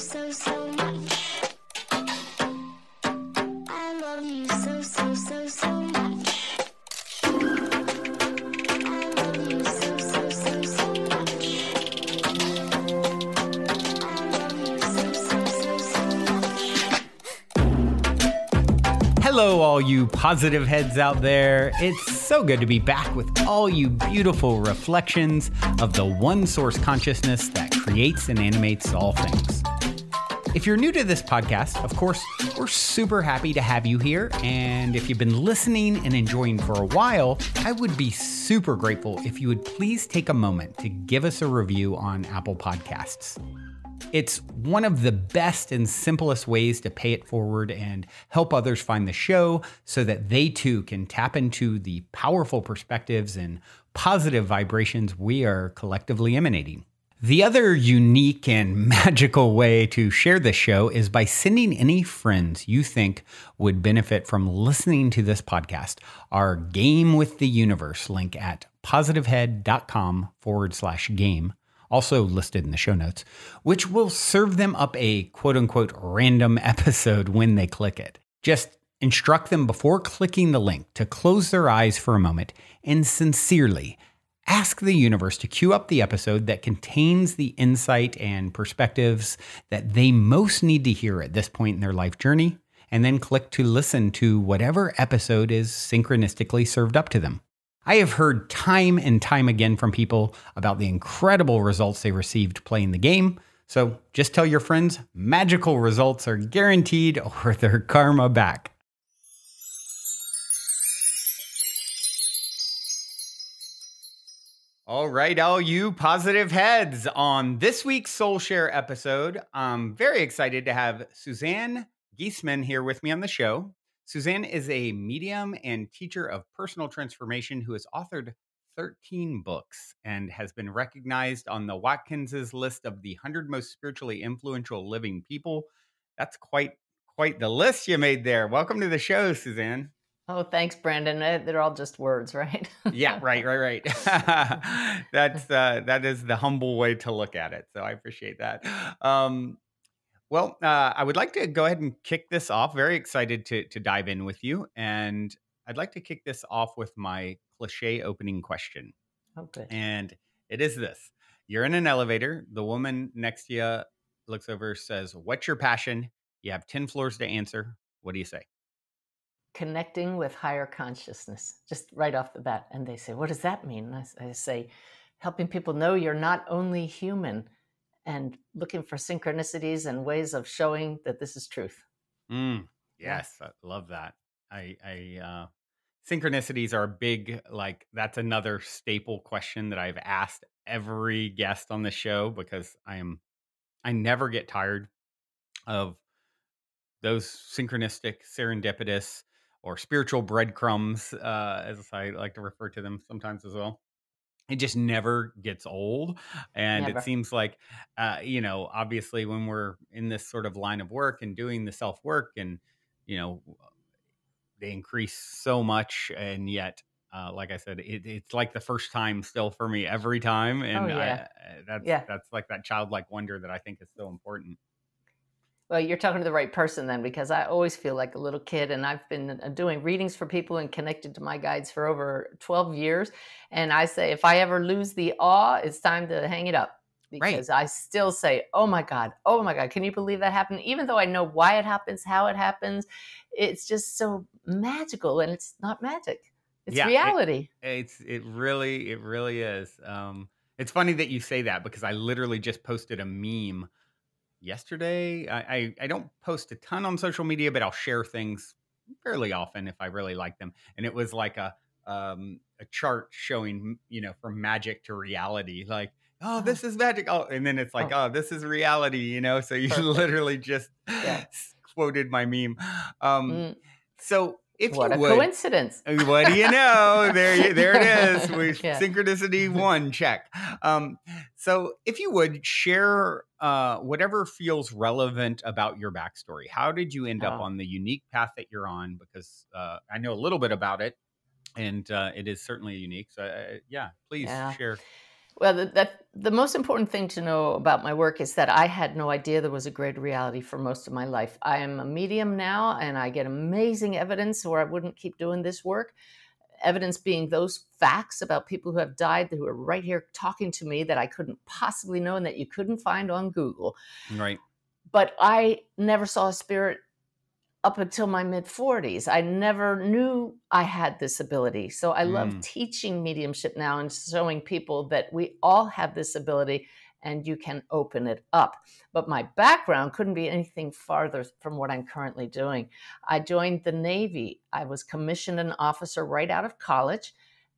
so much. I love you so much. I love you so much. I love you so much. Hello, all you positive heads out there. It's so good to be back with all you beautiful reflections of the one source consciousness that creates and animates all things. If you're new to this podcast, of course, we're super happy to have you here. And if you've been listening and enjoying for a while, I would be super grateful if you would please take a moment to give us a review on Apple Podcasts. It's one of the best and simplest ways to pay it forward and help others find the show so that they too can tap into the powerful perspectives and positive vibrations we are collectively emanating. The other unique and magical way to share this show is by sending any friends you think would benefit from listening to this podcast our Game with the Universe link at positivehead.com/game. Also listed in the show notes, which will serve them up a quote-unquote random episode when they click it. Just instruct them before clicking the link to close their eyes for a moment and sincerely ask the universe to queue up the episode that contains the insight and perspectives that they most need to hear at this point in their life journey, and then click to listen to whatever episode is synchronistically served up to them. I have heard time and time again from people about the incredible results they received playing the game. So just tell your friends magical results are guaranteed or their karma back. All right, all you positive heads. On this week's Soul Share episode, I'm very excited to have Suzanne Giesemann here with me on the show. Suzanne is a medium and teacher of personal transformation who has authored 13 books and has been recognized on the Watkins' list of the 100 most spiritually influential living people. That's quite the list you made there. Welcome to the show, Suzanne. Oh, thanks, Brandon. They're all just words, right? Yeah, right. That is the humble way to look at it. So I appreciate that. I would like to go ahead and kick this off. Very excited to dive in with you. And I'd like to kick this off with my cliche opening question. Oh, good. And it is this. You're in an elevator. The woman next to you looks over, says, "What's your passion?" You have 10 floors to answer. What do you say? Connecting with higher consciousness, just right off the bat. And they say, what does that mean? And I say, helping people know you're not only human, and looking for synchronicities and ways of showing that this is truth. Yes, I love that. Synchronicities are big, that's another staple question that I've asked every guest on the show because I never get tired of those synchronistic, serendipitous, or spiritual breadcrumbs, as I like to refer to them sometimes as well. It just never gets old. And Never. It seems like, obviously when we're in this sort of line of work and doing the self-work and, they increase so much. And yet, like I said, it's like the first time still for me every time. And that's like that childlike wonder that I think is so important. Well, you're talking to the right person then, because I always feel like a little kid, and I've been doing readings for people and connected to my guides for over 12 years. And I say, if I ever lose the awe, it's time to hang it up, because I still say, oh my God, can you believe that happened? Even though I know why it happens, how it happens, it's just so magical, and it's not magic. It's reality. It really is. It's funny that you say that, because I literally just posted a meme yesterday. I don't post a ton on social media, but I'll share things fairly often if I really like them. And it was like a chart showing, from magic to reality, like, oh, this is magic. Oh, and then it's like, oh, this is reality, So you literally just quoted my meme. So if what you a would, coincidence. What do you know? There it is. Synchronicity 1, check. So if you would share whatever feels relevant about your backstory. How did you end up on the unique path that you're on? Because I know a little bit about it, and it is certainly unique. So please share. Well, the most important thing to know about my work is that I had no idea there was a greater reality for most of my life. I am a medium now, and I get amazing evidence, or I wouldn't keep doing this work. Evidence being those facts about people who have died who are right here talking to me that I couldn't possibly know and that you couldn't find on Google. Right. But I never saw a spirit up until my mid 40s. I never knew I had this ability. So I love teaching mediumship now and showing people that we all have this ability and you can open it up. But my background couldn't be anything farther from what I'm currently doing. I joined the Navy. I was commissioned an officer right out of college,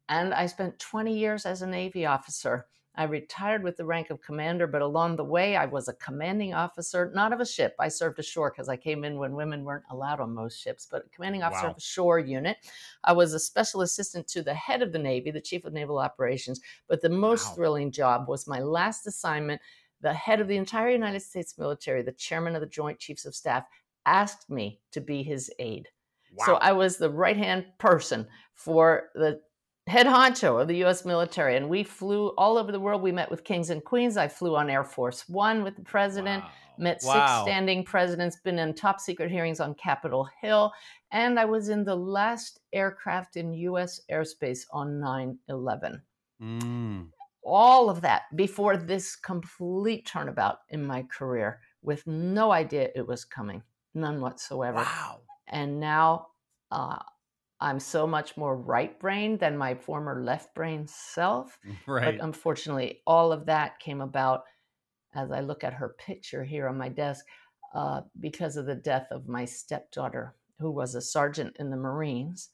and I spent 20 years as a Navy officer. I retired with the rank of commander, but along the way, I was a commanding officer, not of a ship. I served ashore because I came in when women weren't allowed on most ships, but a commanding officer Wow. of a shore unit. I was a special assistant to the head of the Navy, the chief of naval operations. But the most Wow. thrilling job was my last assignment. The head of the entire United States military, the chairman of the Joint Chiefs of Staff, asked me to be his aide. Wow. So I was the right-hand person for the head honcho of the U.S. military, and we flew all over the world. We met with kings and queens. I flew on Air Force One with the president, Wow. met Wow. 6 standing presidents, been in top secret hearings on Capitol Hill, and I was in the last aircraft in U.S. airspace on 9/11. All of that before this complete turnabout in my career, with no idea it was coming, none whatsoever. Wow. And now I'm so much more right-brained than my former left-brain self. Right. But unfortunately, all of that came about as I look at her picture here on my desk because of the death of my stepdaughter, who was a sergeant in the Marines,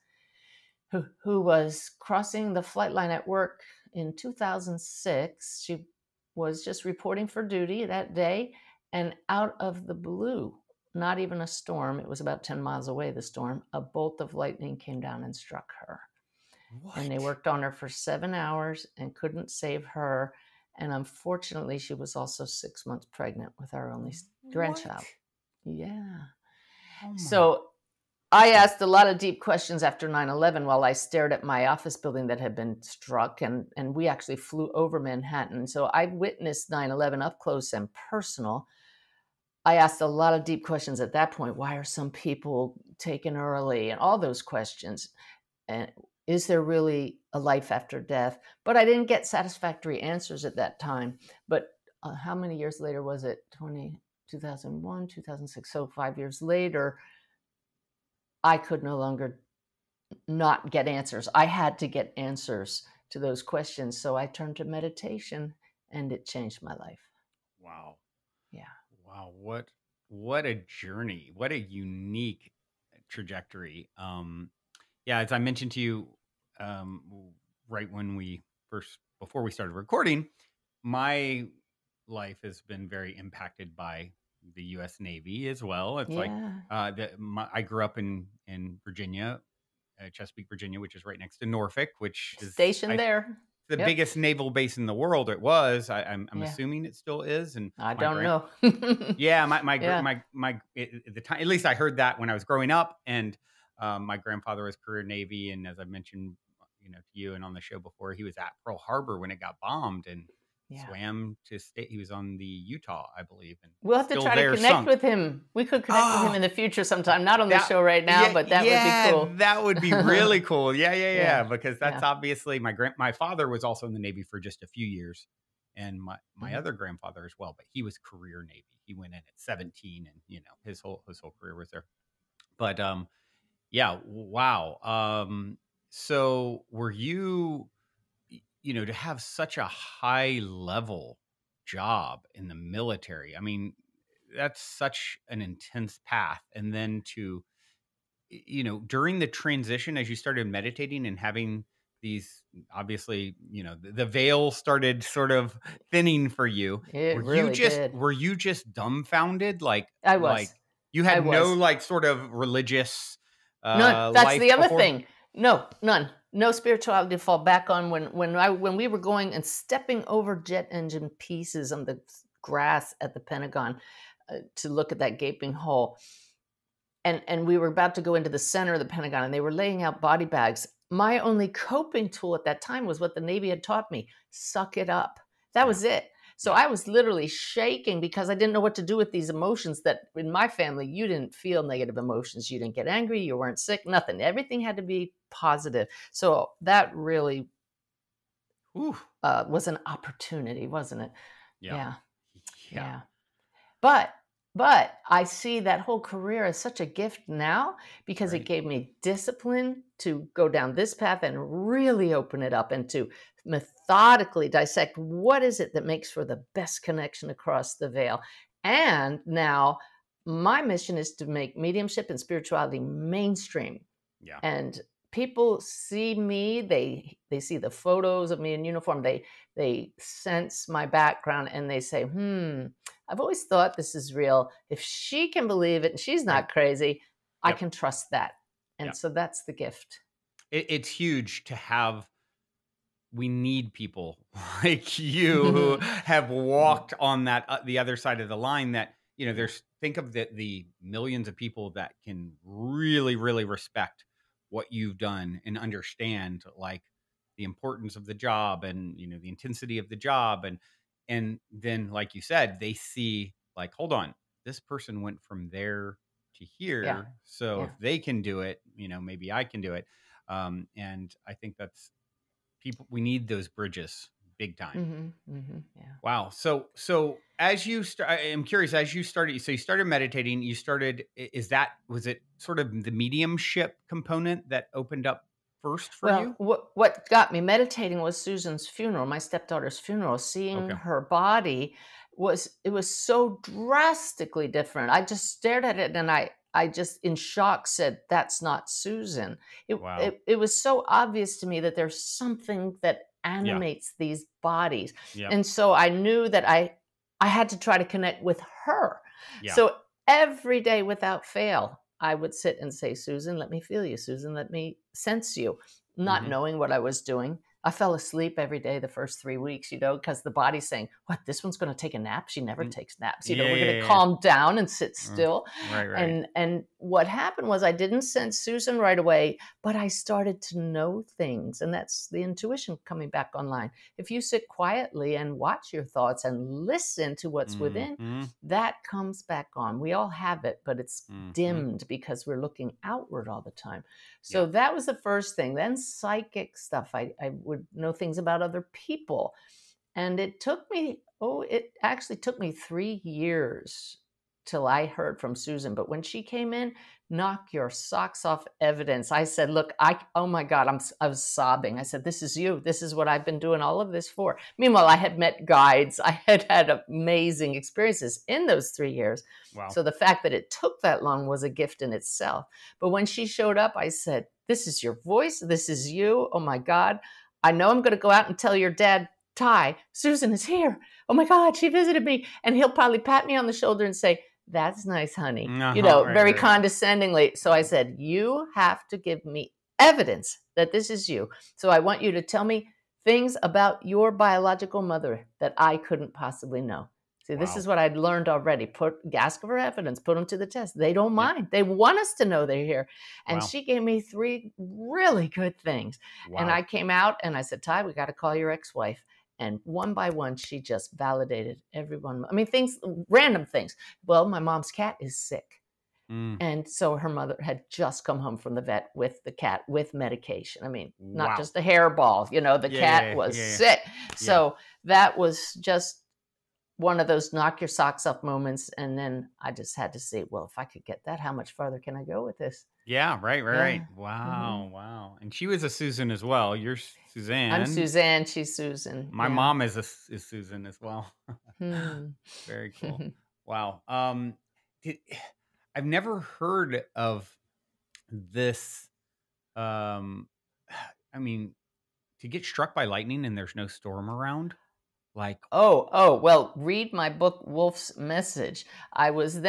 who was crossing the flight line at work in 2006. She was just reporting for duty that day, and out of the blue, not even a storm, it was about 10 miles away, the storm, a bolt of lightning came down and struck her. What? And they worked on her for 7 hours and couldn't save her. And unfortunately, she was also 6 months pregnant with our only grandchild. Yeah. Oh So I asked a lot of deep questions after 9/11 while I stared at my office building that had been struck. And we actually flew over Manhattan. So I witnessed 9/11 up close and personal. I asked a lot of deep questions at that point. Why are some people taken early? And all those questions. And is there really a life after death? But I didn't get satisfactory answers at that time. But how many years later was it? 2001, 2006. So 5 years later, I could no longer not get answers. I had to get answers to those questions. So I turned to meditation, and it changed my life. Wow. Yeah. Wow. What a journey. What a unique trajectory. Yeah, as I mentioned to you, right when before we started recording, my life has been very impacted by the U.S. Navy as well. It's like I grew up in Virginia, Chesapeake, Virginia, which is right next to Norfolk, which is Stationed there. the biggest naval base in the world. It was. I'm Yeah. assuming it still is. And I don't know. yeah, Yeah. at the time, at least I heard that when I was growing up, and my grandfather was career Navy, and as I mentioned, to you and on the show before, he was at Pearl Harbor when it got bombed and swam to state. He was on the Utah, I believe, and We'll have to still try to there connect sunk. with him. We could connect with him in the future sometime. Not on the show right now, but that would be cool. That would be really cool. Yeah. Yeah. Because that's obviously my father was also in the Navy for just a few years, and my other grandfather as well. But he was career Navy. He went in at 17, and his whole career was there. But yeah, wow. So were you, to have such a high level job in the military? I mean, that's such an intense path. And then to, during the transition, as you started meditating and having these, obviously, the veil started sort of thinning for you. It really did. Were you just dumbfounded? Like, I was. Like you had no like sort of religious none. That's life the other before? thing. No, none. No spirituality to fall back on. When we were going and stepping over jet engine pieces on the grass at the Pentagon to look at that gaping hole, and we were about to go into the center of the Pentagon, and they were laying out body bags. my only coping tool at that time was what the Navy had taught me: suck it up. That was it. So Yeah. I was literally shaking because I didn't know what to do with these emotions that in my family, you didn't feel negative emotions. You didn't get angry. You weren't sick, nothing. Everything had to be positive. So that really Ooh. was an opportunity, wasn't it? Yeah. Yeah. Yeah. Yeah. But I see that whole career as such a gift now because it Right. gave me discipline to go down this path and really open it up and to methodically dissect what is it that makes for the best connection across the veil. And now my mission is to make mediumship and spirituality mainstream, Yeah. and people see me, they see the photos of me in uniform, they sense my background, and they say, I've always thought this is real. If she can believe it and she's Right. not crazy, I Yep. can trust that. Yeah. And so that's the gift. It's huge to have. We need people like you who Mhm. have walked on that the other side of the line. That there's think of the millions of people that can really, really respect what you've done and understand like the importance of the job and the intensity of the job and then like you said, they see like, hold on, this person went from there to Yeah. here, so if Yeah. they can do it, maybe I can do it. And I think that's people, we need those bridges big time. Yeah. Wow. So as you start, I'm curious, as you started, so you started meditating, you started, was it sort of the mediumship component that opened up first for Well, you? what got me meditating was Susan's funeral, my stepdaughter's funeral. Seeing Okay. her body was so drastically different. I just stared at it and I just in shock said, "That's not Susan." It, Wow. it was so obvious to me that there's something that Yeah. animates these bodies, Yep. and so I knew that I had to try to connect with her. Yeah. So every day without fail, I would sit and say, "Susan, let me feel you. Susan, let me sense you." Not Hmm. knowing what I was doing. I fell asleep every day the first 3 weeks, because the body's saying, what, this one's going to take a nap? She never takes naps. Yeah. We're going to Yeah. Yeah. calm down and sit Mm, still. right. Right. And what happened was I didn't sense Susan right away, but I started to know things. And that's the intuition coming back online. If you sit quietly and watch your thoughts and listen to what's within, Hmm. that comes back on. We all have it, but it's Hmm. dimmed because we're looking outward all the time. Yeah. So that was the first thing. Then psychic stuff. I would know things about other people. And it actually took me 3 years till I heard from Susan. But when she came in, knock your socks off evidence. I said, look, oh my God, I was sobbing. I said, this is you. This is what I've been doing all of this for. Meanwhile, I had met guides. I had had amazing experiences in those 3 years. Wow. So the fact that it took that long was a gift in itself. But when she showed up, I said, this is your voice. This is you. Oh my God. I know I'm going to go out and tell your dad, Ty, Susan is here. Oh my God, she visited me. And he'll probably pat me on the shoulder and say, that's nice, honey, Right. very Right. condescendingly. So I said, you have to give me evidence that this is you. So I want you to tell me things about your biological mother that I couldn't possibly know. See, this is Wow. what I'd learned already. Ask for evidence, put them to the test. They don't Yep. mind. They want us to know they're here. And Wow. she gave me 3 really good things. And Wow. I came out and I said, Ty, we got to call your ex-wife. And one by one, she just validated everyone. I mean, random things. Well, my mom's cat is sick. Mm. And so her mother had just come home from the vet with the cat with medication. I mean, not Wow. just a hairball, the Yeah. cat Yeah. was Yeah. sick. Yeah. So that was just one of those knock your socks off moments. And then I just had to say, well, if I could get that, how much farther can I go with this? Yeah, right, right, Yeah. right. Wow, wow. And she was a Susan as well. You're I'm Suzanne. Suzanne. She's Susan. My Yeah. mom is Susan as well. Hmm. Very cool. Wow. Did, I've never heard of this. Um, I mean, to get struck by lightning and there's no storm around, like, Well, read my book, Wolf's Message. I was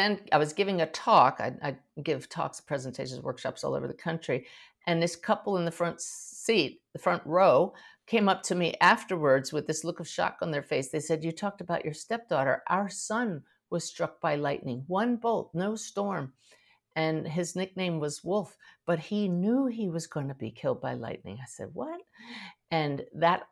giving a talk. I give talks, presentations, workshops all over the country. And this couple in the front seat, the front row, came up to me afterwards with this look of shock on their face. They said, you talked about your stepdaughter. Our son was struck by lightning, one bolt, no storm. and his nickname was Wolf, but he knew he was going to be killed by lightning. I said, what? And that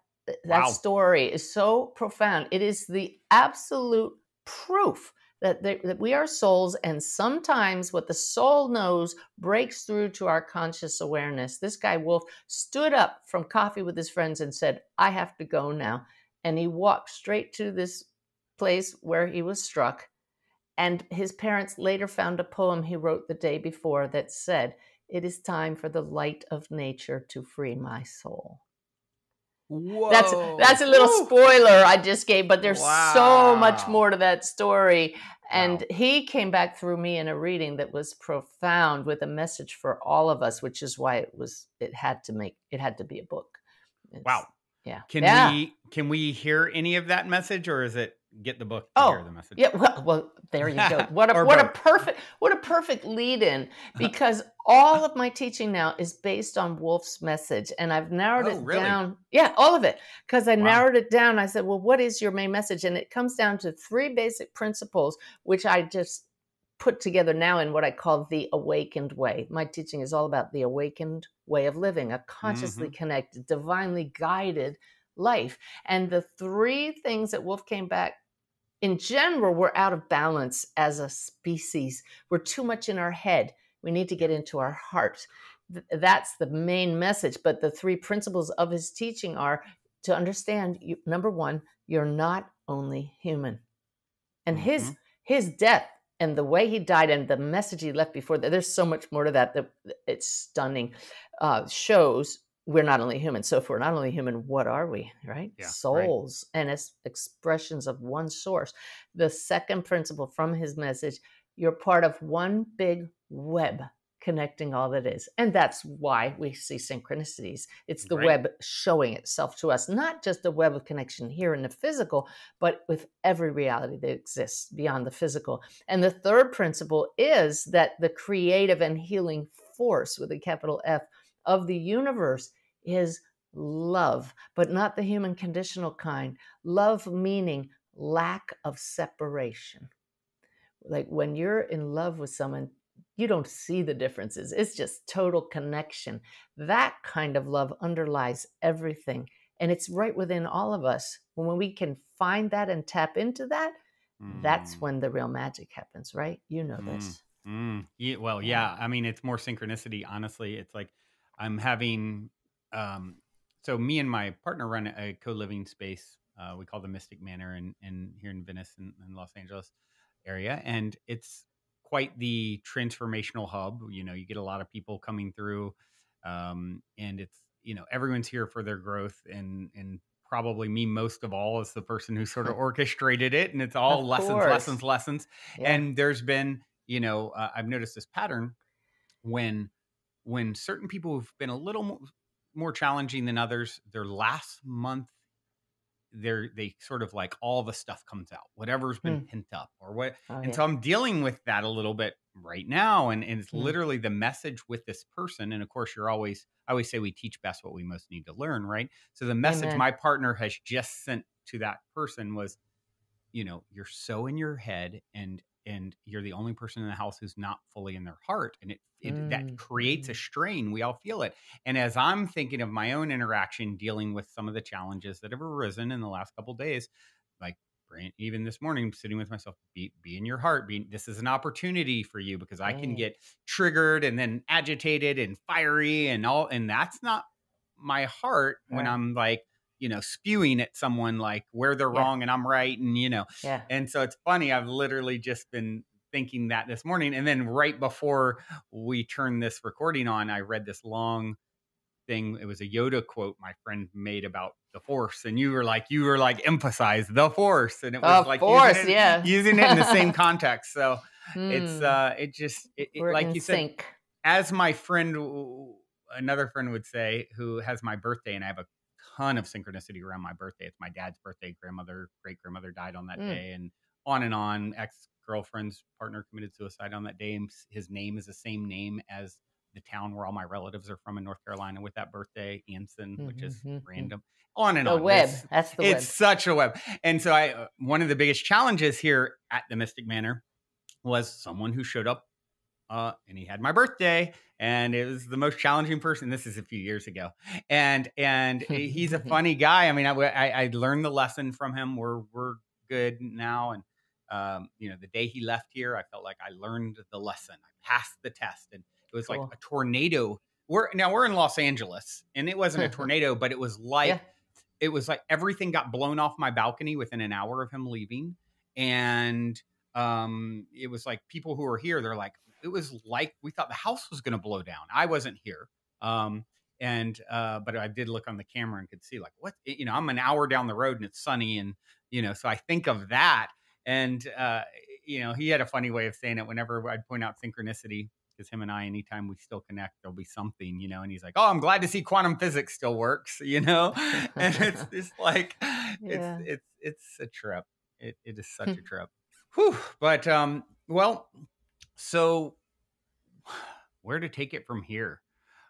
Wow. story is so profound. It is the absolute proof that we are souls, and sometimes what the soul knows breaks through to our conscious awareness. This guy, Wolf, stood up from coffee with his friends and said, I have to go now. And he walked straight to this place where he was struck. And his parents later found a poem he wrote the day before that said, it is time for the light of nature to free my soul. Whoa. That's a little spoiler I just gave, but there's so much more to that story. And he came back through me in a reading that was profound with a message for all of us, which is why it had to be a book. Wow. Yeah. Can we hear any of that message, or is it get the book to hear the message? Yeah, well, there you go. What a perfect lead in, because all of my teaching now is based on Wolf's message, and I've narrowed it down. Yeah, all of it, because I narrowed it down. I said, well, what is your main message? And it comes down to 3 basic principles, which I just put together now in what I call the awakened way. My teaching is all about the awakened way of living, a consciously connected, divinely guided life. And the 3 things that Wolf came back, in general, we're out of balance as a species. We're too much in our head. We need to get into our heart. That's the main message. But the 3 principles of his teaching are to understand, number 1, you're not only human. And his death and the way he died and the message he left before that, there's so much more to that it's stunning, shows we're not only human. So if we're not only human, what are we, right? Yeah, souls, and as expressions of one source. The second principle from his message, you're part of one big web connecting all that is. And that's why we see synchronicities. It's the web showing itself to us, not just a web of connection here in the physical, but with every reality that exists beyond the physical. And the third principle is that the creative and healing force, with a capital F, of the universe is love, but not the human conditional kind. Love meaning lack of separation. Like when you're in love with someone, you don't see the differences. It's just total connection. That kind of love underlies everything. And it's right within all of us. When we can find that and tap into that, that's when the real magic happens, right? You know this. Yeah, well, yeah. I mean, it's more synchronicity, honestly. It's like I'm having, so me and my partner run a co-living space. We call the Mystic Manor in here in Venice and Los Angeles area. And it's quite the transformational hub. You know, you get a lot of people coming through, and it's, you know, everyone's here for their growth, and probably me most of all as the person who sort of orchestrated it. And it's all lessons. Yeah. And there's been, you know, I've noticed this pattern when certain people who've been a little more challenging than others, their last month, they sort of like all the stuff comes out, whatever's been pent up or what. So I'm dealing with that a little bit right now. And it's literally the message with this person. And of course, I always say we teach best what we most need to learn, right? So the message my partner has just sent to that person was, you know, you're so in your head and you're the only person in the house who's not fully in their heart. And that creates a strain. We all feel it. And as I'm thinking of my own interaction, dealing with some of the challenges that have arisen in the last couple of days, like even this morning, sitting with myself, be in your heart. This is an opportunity for you, because I can get triggered and then agitated and fiery and all. And that's not my heart when I'm like, you know, spewing at someone like where they're wrong and I'm right. And, you know, and so it's funny. I've literally just been thinking that this morning. And then right before we turned this recording on, I read this long thing. It was a Yoda quote my friend made about the force. And you were like, emphasize the force. And it was like using it in the same context. So it's, like you said, as my friend, another friend would say, who has my birthday, and I have a ton of synchronicity around my birthday. It's my dad's birthday. Great grandmother died on that day, and on. Ex-girlfriend's partner committed suicide on that day. And his name is the same name as the town where all my relatives are from in North Carolina with that birthday, Anson, which is random. On and on. Web. That's the web. It's such a web. And so one of the biggest challenges here at the Mystic Manor was someone who showed up and he had my birthday, and it was the most challenging person. This is a few years ago, and he's a funny guy. I mean, I learned the lesson from him. We're good now, and the day he left here, I felt like I learned the lesson. I passed the test, and it was like Cool. a tornado. We're in Los Angeles, and it wasn't a tornado, but it was like Yeah. everything got blown off my balcony within an hour of him leaving, and it was like people who were here, they're like, it was like we thought the house was going to blow down. I wasn't here. And but I did look on the camera and could see like what, I'm an hour down the road and it's sunny, and so I think of that. And he had a funny way of saying it whenever I'd point out synchronicity, because him and I, anytime we still connect, there'll be something, and he's like, oh, I'm glad to see quantum physics still works, and it's just like Yeah. it's a trip. It is such a trip. Whew. But well, so where to take it from here?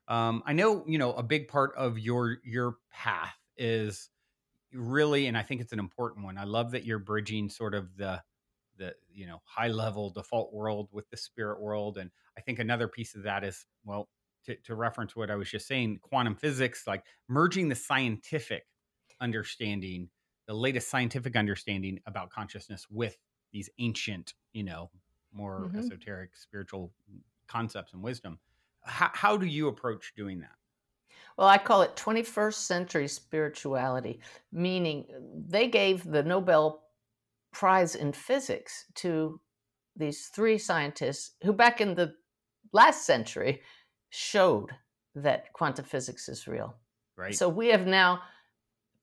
I know, a big part of your path is really, and I think it's an important one. I love that you're bridging sort of the high level default world with the spirit world. And I think another piece of that is, well, to reference what I was just saying, quantum physics, like merging the scientific understanding, the latest scientific understanding about consciousness with these ancient, more esoteric spiritual concepts and wisdom. How do you approach doing that? Well, I call it 21st century spirituality, meaning they gave the Nobel Prize in physics to these three scientists who, back in the last century, showed that quantum physics is real. Right. So we have now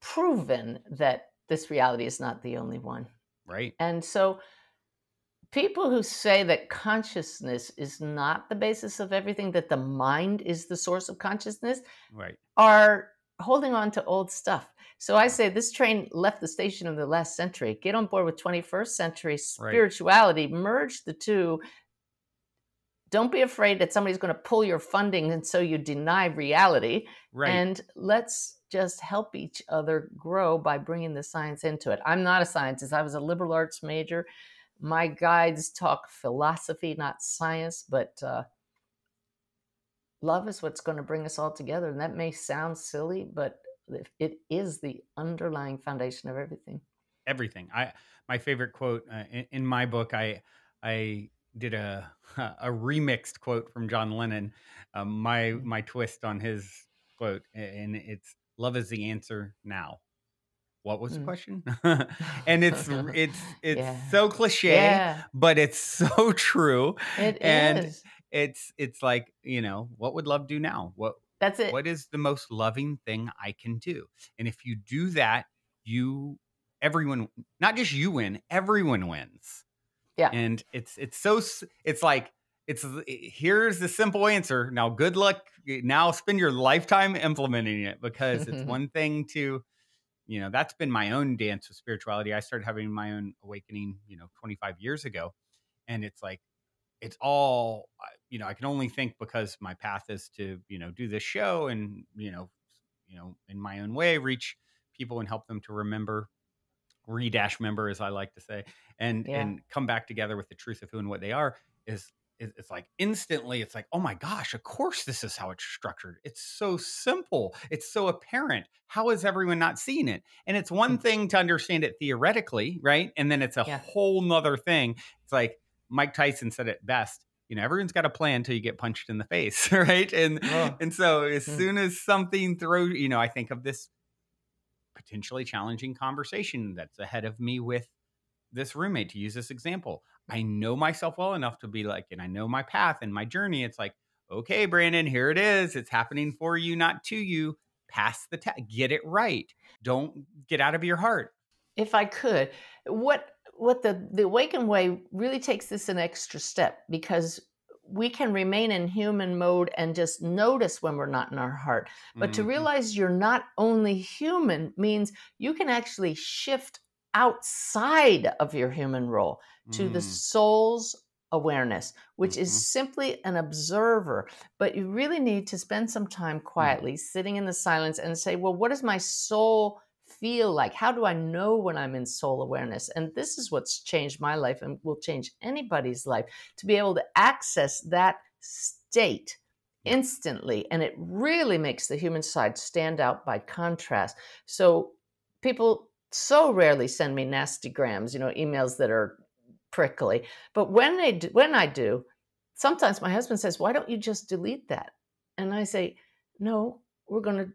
proven that this reality is not the only one. Right. And so people who say that consciousness is not the basis of everything, that the mind is the source of consciousness, Right. are holding on to old stuff. So I say this train left the station in the last century. Get on board with 21st century spirituality, merge the two. Don't be afraid that somebody's going to pull your funding and so you deny reality. Right. And let's just help each other grow by bringing the science into it. I'm not a scientist. I was a liberal arts major. My guides talk philosophy, not science, but love is what's going to bring us all together. And that may sound silly, but it is the underlying foundation of everything. Everything. My favorite quote in my book, I did a remixed quote from John Lennon. My twist on his quote, and it's "Love is the answer now." What was the question? And it's Yeah. so cliche, Yeah. but it's so true. It And is. it's like, what would love do now? That's it. What is the most loving thing I can do? And if you do that, everyone, not just you win, everyone wins. Yeah. And it's here's the simple answer. Now, good luck. Now spend your lifetime implementing it, because it's one thing to, that's been my own dance with spirituality. I started having my own awakening, 25 years ago. And it's like, it's all, I can only think, because my path is to, do this show and, in my own way, reach people and help them to remember, remember, as I like to say, and come back together with the truth of who and what they are. It's like instantly, it's like, oh my gosh, of course this is how it's structured. It's so simple. It's so apparent. How is everyone not seeing it? And it's one thing to understand it theoretically, right? And then it's a whole nother thing. It's like Mike Tyson said it best. Everyone's got a plan until you get punched in the face, right? And so as soon as something throws, I think of this potentially challenging conversation that's ahead of me with this roommate, to use this example. I know myself well enough to be like, and I know my path and my journey. It's like, okay, Brandon, here it is. It's happening for you, not to you. Pass the test. Get it right. Don't get out of your heart. If I could, what the Awakened Way really takes this an extra step, because we can remain in human mode and just notice when we're not in our heart. But to realize you're not only human means you can actually shift outside of your human role to the soul's awareness, which is simply an observer. But you really need to spend some time quietly sitting in the silence and say, well, what does my soul feel like? How do I know when I'm in soul awareness? And this is what's changed my life and will change anybody's life, to be able to access that state Yeah. instantly. And it really makes the human side stand out by contrast. So people so rarely send me nasty grams, emails that are prickly. But when I do, sometimes my husband says, "Why don't you just delete that?" And I say, "No, we're going to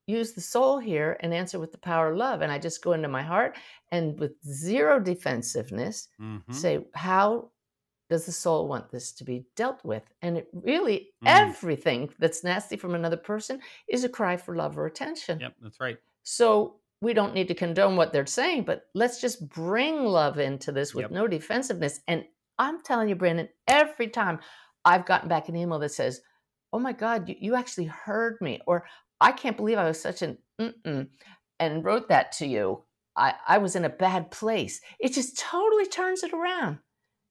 use the soul here and answer with the power of love." And I just go into my heart and with zero defensiveness Mm-hmm. say, "How does the soul want this to be dealt with?" And it really, Mm. everything that's nasty from another person is a cry for love or attention. Yep, that's right. So we don't need to condone what they're saying, but let's just bring love into this with Yep. no defensiveness. And I'm telling you, Brandon, every time I've gotten back an email that says, "Oh my God, you actually heard me," or "I can't believe I was such an and wrote that to you. I was in a bad place." It just totally turns it around.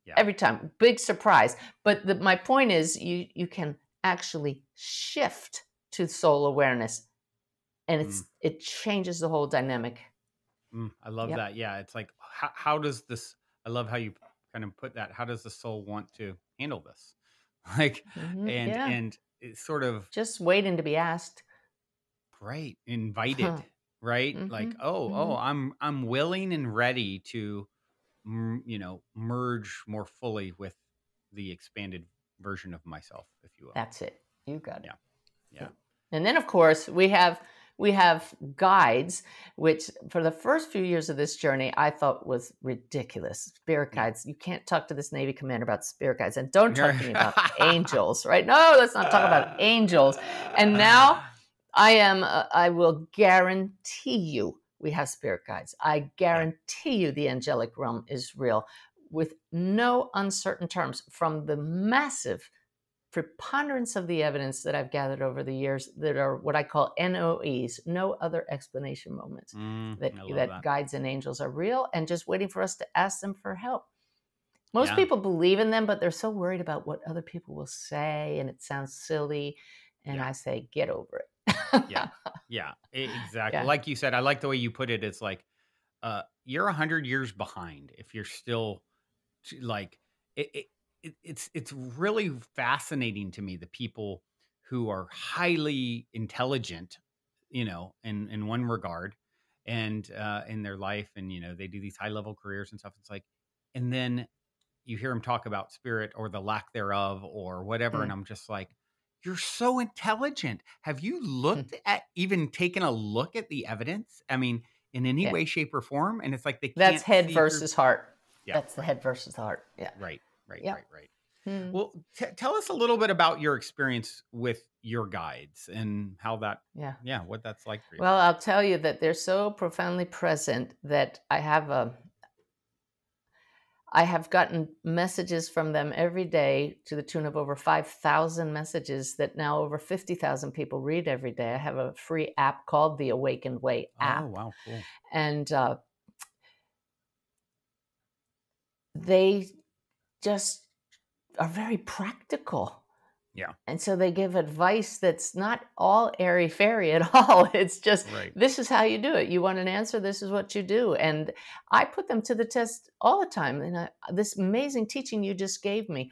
Yeah. Every time. Big surprise. But my point is you can actually shift to soul awareness, and it changes the whole dynamic. I love Yep. that. Yeah, it's like, how does this? I love how you kind of put that. How does the soul want to handle this? Like, Yeah. and it's sort of Just waiting to be asked. right, invited, right? Like, oh, I'm willing and ready to, merge more fully with the expanded version of myself, if you will. That's it. You got it. Yeah. And then, of course, we have guides, which for the first few years of this journey, I thought was ridiculous. Spirit guides. You can't talk to this Navy commander about spirit guides, and don't talk to me about angels, right? No, let's not talk about angels. And now I will guarantee you we have spirit guides. I guarantee you the angelic realm is real, with no uncertain terms, from the massive preponderance of the evidence that I've gathered over the years that are what I call NOEs, no other explanation moments, that guides and angels are real and just waiting for us to ask them for help. Most people believe in them, but they're so worried about what other people will say, and it sounds silly. And I say, get over it. Exactly. Yeah. Like you said, I like the way you put it. It's like, you're 100 years behind if you're still like it's really fascinating to me, the people who are highly intelligent, in one regard, and in their life, and they do these high level careers and stuff. It's like, and then you hear them talk about spirit or the lack thereof or whatever, and I'm just like, you're so intelligent. Have you looked at, even taken a look at the evidence? I mean, in any way, shape, or form? And it's like they can't. That's head versus heart. Yeah, that's the head versus the heart. Yeah. Right. Yep. Well, tell us a little bit about your experience with your guides and how that, what that's like for you. Well, I'll tell you that they're so profoundly present that I have gotten messages from them every day to the tune of over 5,000 messages that now over 50,000 people read every day. I have a free app called the Awakened Way app. Oh, wow, cool. And they just are very practical. Yeah. And so they give advice that's not all airy-fairy at all. It's just, this is how you do it. You want an answer, this is what you do. And I put them to the test all the time. And this amazing teaching you just gave me,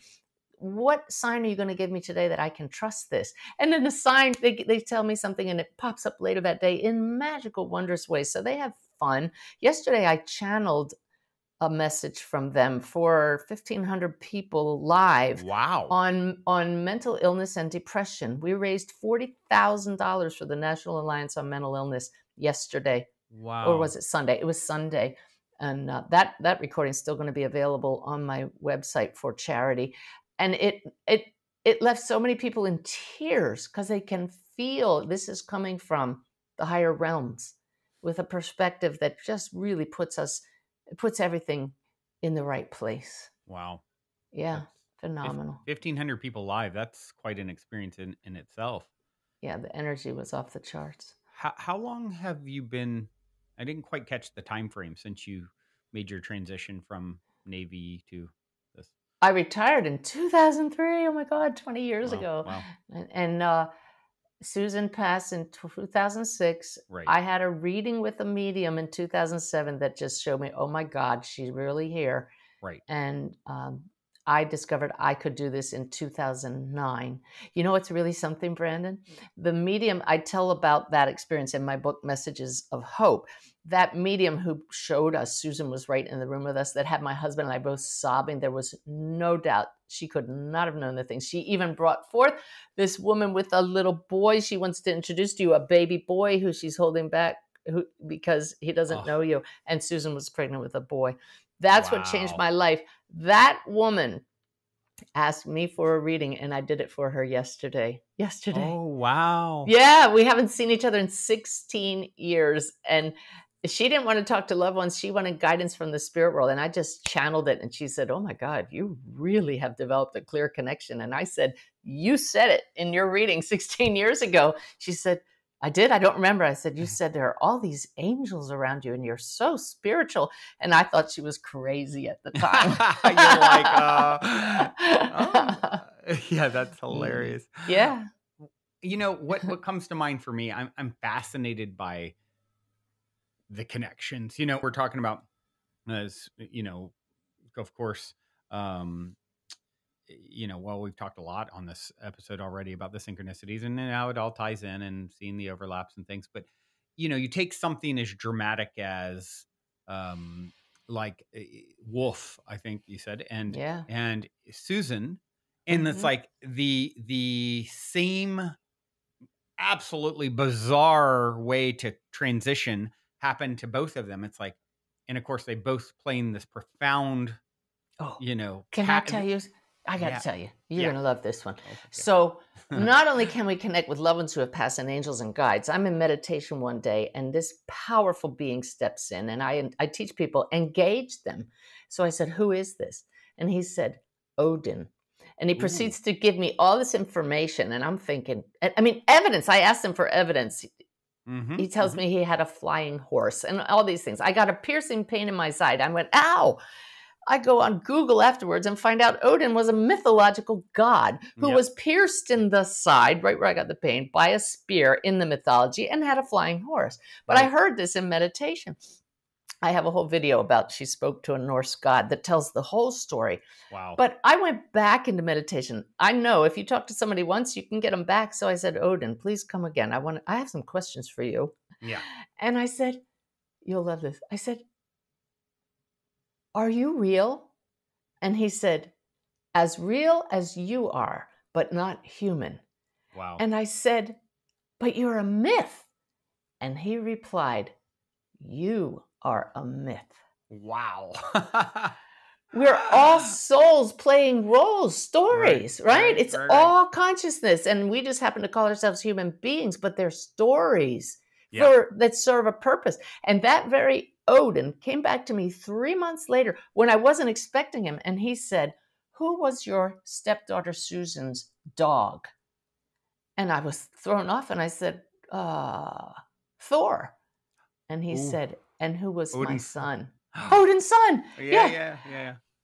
what sign are you going to give me today that I can trust this? And then the sign, they tell me something and it pops up later that day in magical, wondrous ways. So they have fun. Yesterday, I channeled a message from them for 1,500 people live. Wow. On mental illness and depression. We raised $40,000 for the National Alliance on Mental Illness yesterday. Wow. Or was it Sunday? It was Sunday. And that recording is still going to be available on my website for charity. And it left so many people in tears because they can feel this is coming from the higher realms with a perspective that just really puts everything in the right place. Wow. Yeah. Phenomenal. 1,500 people live. That's quite an experience in itself. Yeah. The energy was off the charts. How long have you been, I didn't quite catch the time frame since you made your transition from Navy to this. I retired in 2003. Oh my God, 20 years ago. Wow. And Susan passed in 2006. Right. I had a reading with a medium in 2007 that just showed me, oh my God, she's really here. Right. And I discovered I could do this in 2009. You know what's really something, Brandon? The medium, I tell about that experience in my book, Messages of Hope. That medium who showed us, Susan was right in the room with us, that had my husband and I both sobbing. There was no doubt she could not have known the things. She even brought forth this woman with a little boy she wants to introduce to you, a baby boy who she's holding back because he doesn't know you. And Susan was pregnant with a boy. That's what changed my life. That woman asked me for a reading, and I did it for her yesterday. Oh, wow. Yeah, we haven't seen each other in 16 years. And she didn't want to talk to loved ones. She wanted guidance from the spirit world. And I just channeled it. And she said, oh my God, you really have developed a clear connection. And I said, you said it in your reading 16 years ago. She said, I did. I don't remember. I said, you said there are all these angels around you and you're so spiritual. And I thought she was crazy at the time. You're like, yeah, that's hilarious. Yeah. You know, what comes to mind for me, I'm fascinated by the connections. You know, we're talking about, as you know, of course, you know, well, we've talked a lot on this episode already about the synchronicities and then how it all ties in and seeing the overlaps and things. But, you know, you take something as dramatic as like Wolf, I think you said, and Susan, and it's like the same absolutely bizarre way to transition happened to both of them. It's like, and of course they both playing this profound, you know, can I tell you? I got to tell you, you're going to love this one. So not only can we connect with loved ones who have passed and angels and guides, I'm in meditation one day and this powerful being steps in and I teach people, engage them. So I said, who is this? And he said, Odin. And he proceeds to give me all this information. And I'm thinking, I mean, evidence. I asked him for evidence. He tells me he had a flying horse and all these things. I got a piercing pain in my side. I went, ow. I go on Google afterwards and find out Odin was a mythological god who was pierced in the side, right where I got the pain, by a spear in the mythology and had a flying horse. But I heard this in meditation. I have a whole video about she spoke to a Norse god that tells the whole story. Wow. But I went back into meditation. I know if you talk to somebody once, you can get them back. So I said, Odin, please come again. I have some questions for you. Yeah. And I said, you'll love this. I said, are you real? And he said, as real as you are, but not human. Wow. And I said, but you're a myth. And he replied, you are a myth. Wow. We're all souls playing roles, stories, right? It's all consciousness. And we just happen to call ourselves human beings, but they're stories that serve a purpose. And that very Odin came back to me 3 months later when I wasn't expecting him. And he said, who was your stepdaughter Susan's dog? And I was thrown off and I said, Thor. And he said, and who was my son? Odin's son. Yeah.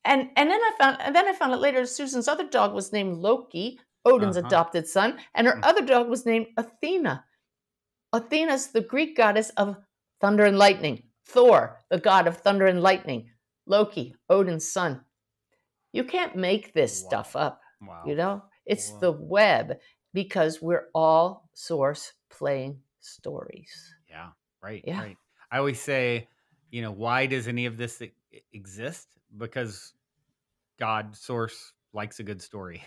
And then I found out later Susan's other dog was named Loki, Odin's adopted son, and her other dog was named Athena. Athena's the Greek goddess of thunder and lightning. Thor, the god of thunder and lightning. Loki, Odin's son. You can't make this stuff up. Wow. You know, it's the web because we're all source playing stories. Yeah. Right. I always say, you know, why does any of this exist? Because God, source, likes a good story.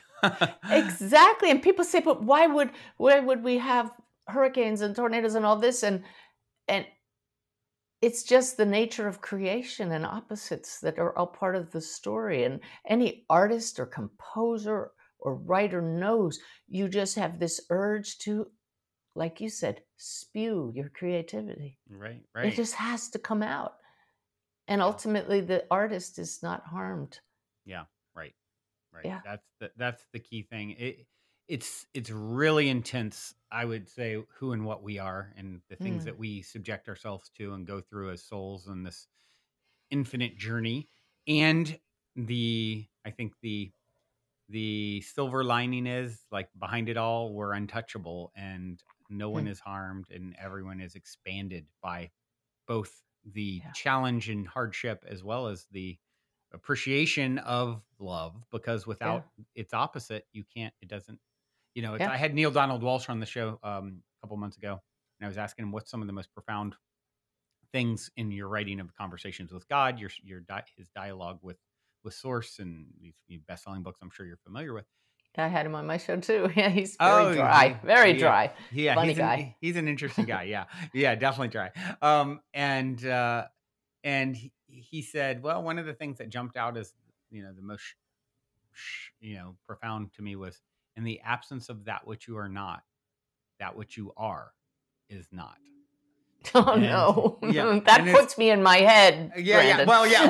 Exactly. And people say, but why would we have hurricanes and tornadoes and all this? And it's just the nature of creation and opposites that are all part of the story. And any artist or composer or writer knows you just have this urge to, like you said, spew your creativity. Right. It just has to come out. And ultimately the artist is not harmed. Yeah. Right. Yeah. That's the key thing. It's really intense, I would say, who and what we are and the things that we subject ourselves to and go through as souls in this infinite journey. And I think the the silver lining is like behind it all, we're untouchable and no one is harmed and everyone is expanded by both the Yeah. challenge and hardship as well as the appreciation of love, because Yeah. without its opposite, you can't, it doesn't, it's, Yeah. I had Neil Donald Walsh on the show a couple months ago, and I was asking him what's some of the most profound things in your writing of conversations with God, his dialogue with source, and these best-selling books I'm sure you're familiar with. I had him on my show too. Yeah, he's very Oh, dry, very dry. yeah, Funny guy. he's an interesting guy. Yeah, yeah, definitely dry. And he said, well, one of the things that jumped out as the most profound to me was, in the absence of that which you are not, that which you are is not. Oh And no, yeah, that and puts me in my head. yeah, Brandon. well, yeah.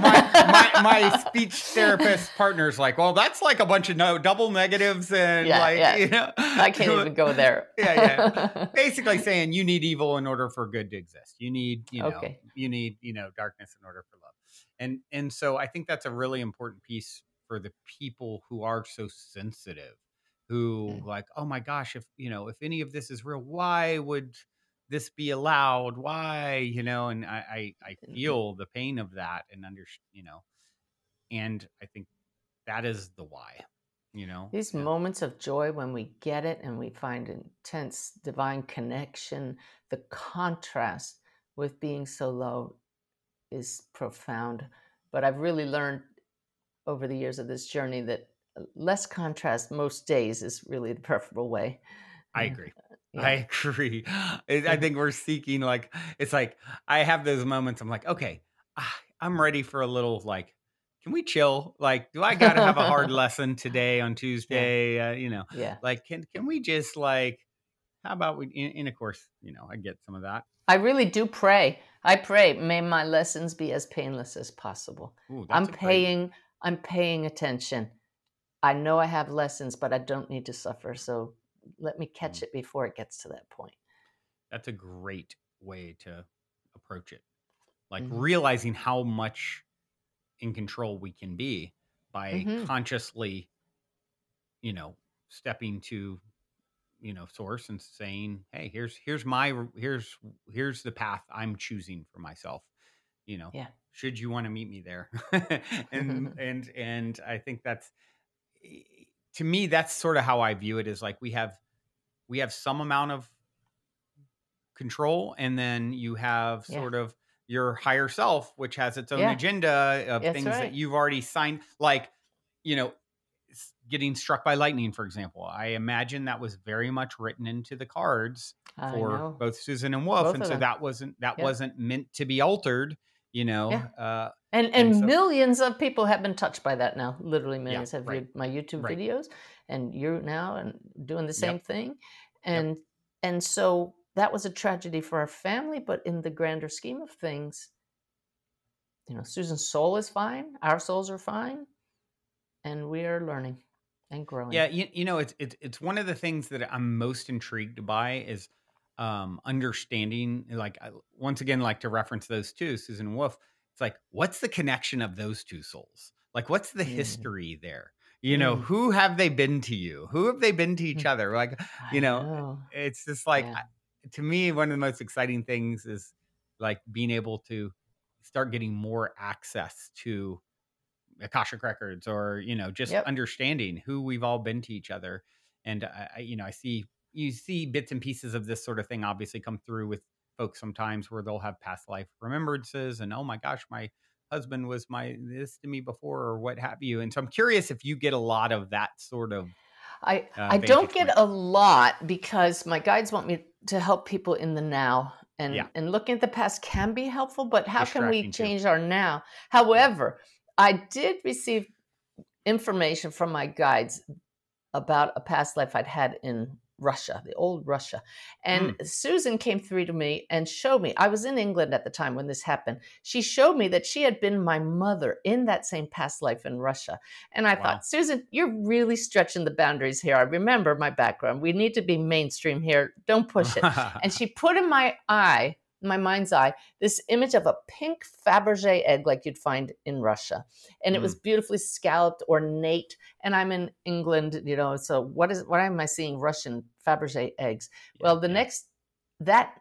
My speech therapist partner's like, well, that's like a bunch of double negatives, and I can't even go there. yeah. Basically saying you need evil in order for good to exist. You need, Okay. you need, darkness in order for love. And so I think that's a really important piece for the people who are so sensitive, who like, oh my gosh, if any of this is real, why would this be allowed? Why, and I feel the pain of that and and I think that is the why, These moments of joy when we get it and we find intense divine connection, the contrast with being so low is profound. But I've really learned over the years of this journey that less contrast most days is really the preferable way. I agree. Yeah. I agree. I think we're seeking, like, it's like, I have those moments. I'm like, okay, I'm ready for a little, like, can we chill? Like, do I got to have a hard lesson today on Tuesday? Yeah. Like, can we just like, how about we, and of course, I get some of that. I really do pray. I pray, may my lessons be as painless as possible. Ooh, I'm that's a great one. paying attention. I know I have lessons, but I don't need to suffer. So let me catch it before it gets to that point. That's a great way to approach it. Like realizing how much in control we can be by consciously, stepping to, source and saying, hey, here's the path I'm choosing for myself. Should you want to meet me there? and I think that's, to me, that's sort of how I view it, is like we have some amount of control, and then you have sort of your higher self, which has its own agenda of things that you've already signed, like, getting struck by lightning, for example. I imagine that was very much written into the cards for both Susan and Wolf. And so that wasn't meant to be altered, And so, millions of people have been touched by that now. Literally millions have viewed my YouTube videos, and you're now and doing the same thing. And so that was a tragedy for our family, but in the grander scheme of things, Susan's soul is fine, our souls are fine, and we are learning and growing. Yeah, it's one of the things that I'm most intrigued by is understanding, like, once again, like to reference those two, Susan and Wolf. It's like, what's the connection of those two souls? Like, what's the history there? Who have they been to you? Who have they been to each other? Like, it's just like, to me, one of the most exciting things is like being able to start getting more access to Akashic records, or just understanding who we've all been to each other. And I see, you see bits and pieces of this sort of thing obviously come through with folks sometimes, where they'll have past life remembrances and, oh my gosh, my husband was this to me before, or what have you. And so I'm curious if you get a lot of that sort of I don't get a lot, because my guides want me to help people in the now, and looking at the past can be helpful, but how can we change our now? However, I did receive information from my guides about a past life I'd had in Russia, the old Russia. And Susan came through to me and showed me, I was in England at the time when this happened. She showed me that she had been my mother in that same past life in Russia. And I thought, Susan, you're really stretching the boundaries here. I remember my background. We need to be mainstream here. Don't push it. And she put in my eye my mind's eye this image of a pink Fabergé egg like you'd find in Russia. And it was beautifully scalloped, ornate. And I'm in England, so what am I seeing? Russian Fabergé eggs. Well, that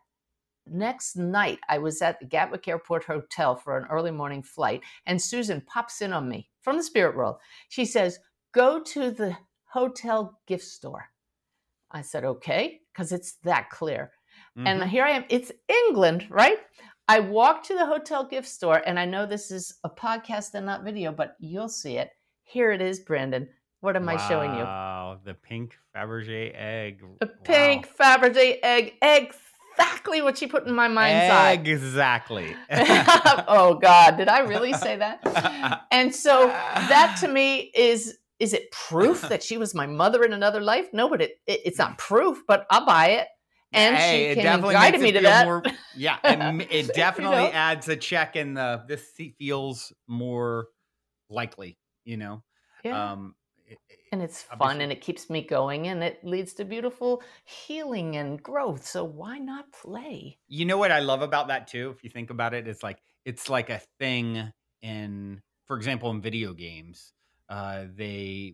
next night, I was at the Gatwick Airport Hotel for an early morning flight, and Susan pops in on me from the spirit world. She says, go to the hotel gift store. I said, okay, because it's that clear. And here I am. It's England, right? I walk to the hotel gift store, and I know this is a podcast and not video, but you'll see it. Here it is, Brandon. What am I showing you? Wow, the pink Fabergé egg. The pink Fabergé egg. Exactly what she put in my mind's eye. Exactly. Oh, God. Did I really say that? And so that to me is it proof that she was my mother in another life? No, but it's not proof, but I'll buy it. And she came and guided me to that. And it definitely adds a check in this feels more likely, Yeah. And it's fun and it keeps me going and it leads to beautiful healing and growth. So why not play? You know what I love about that too? If you think about it, it's like a thing for example, in video games, they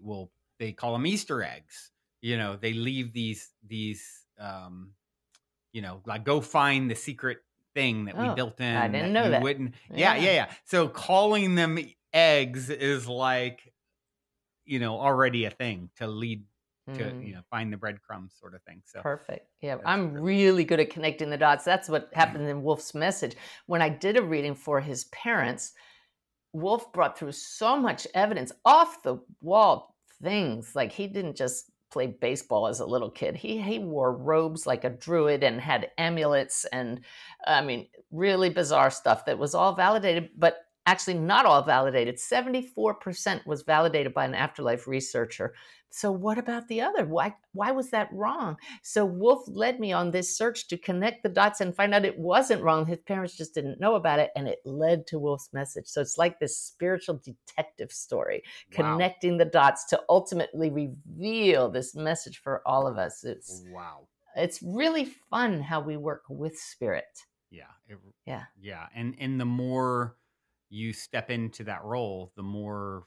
call them Easter eggs. They leave these like go find the secret thing that we built in. I didn't know that. Wouldn't. Yeah. So calling them eggs is like, already a thing to lead to, find the breadcrumbs sort of thing. So perfect. Yeah. I'm really good at connecting the dots. That's what happened in Wolf's message. When I did a reading for his parents, Wolf brought through so much evidence, off the wall things. Like he didn't just play baseball as a little kid. He wore robes like a druid and had amulets and really bizarre stuff that was all validated, but actually not all validated. 74% was validated by an afterlife researcher. So what about the other? Why was that wrong? So Wolf led me on this search to connect the dots and find out it wasn't wrong. His parents just didn't know about it, and it led to Wolf's message. So it's like this spiritual detective story, connecting the dots to ultimately reveal this message for all of us. It's really fun how we work with spirit. Yeah. And the more you step into that role, the more,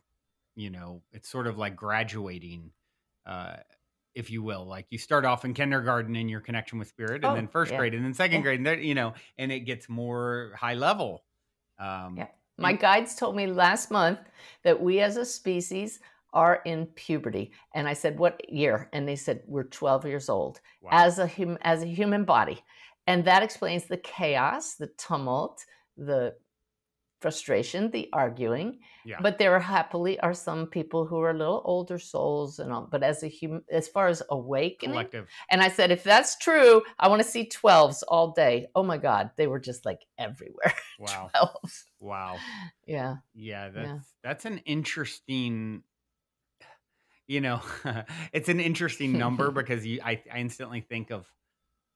it's sort of like graduating, if you will. Like you start off in kindergarten in your connection with spirit, and then first grade, and then second grade, and and it gets more high level. My guides told me last month that we as a species are in puberty. And I said, what year? And they said, we're 12 years old as a human body. And that explains the chaos, the tumult, the frustration, the arguing. But there are some people who are a little older souls and all. But as a human, as far as awakening, collective. And I said, if that's true, I want to see 12s all day. Oh my God, they were just like everywhere. Wow. 12s. Wow. Yeah. That's an interesting. It's an interesting number because I instantly think of,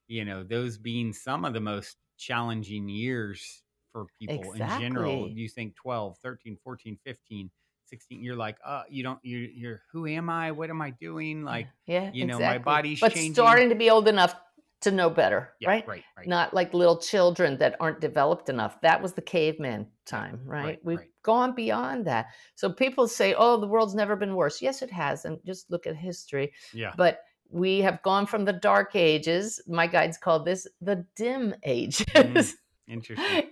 those being some of the most challenging years for people in general. You think 12, 13, 14, 15, 16, you're like, you're who am I? What am I doing? Like, my body's changing. But starting to be old enough to know better, right? Right. Not like little children that aren't developed enough. That was the caveman time, right? We've gone beyond that. So people say, oh, the world's never been worse. Yes, it has. And just look at history. But we have gone from the dark ages. My guides called this the dim ages. Interesting.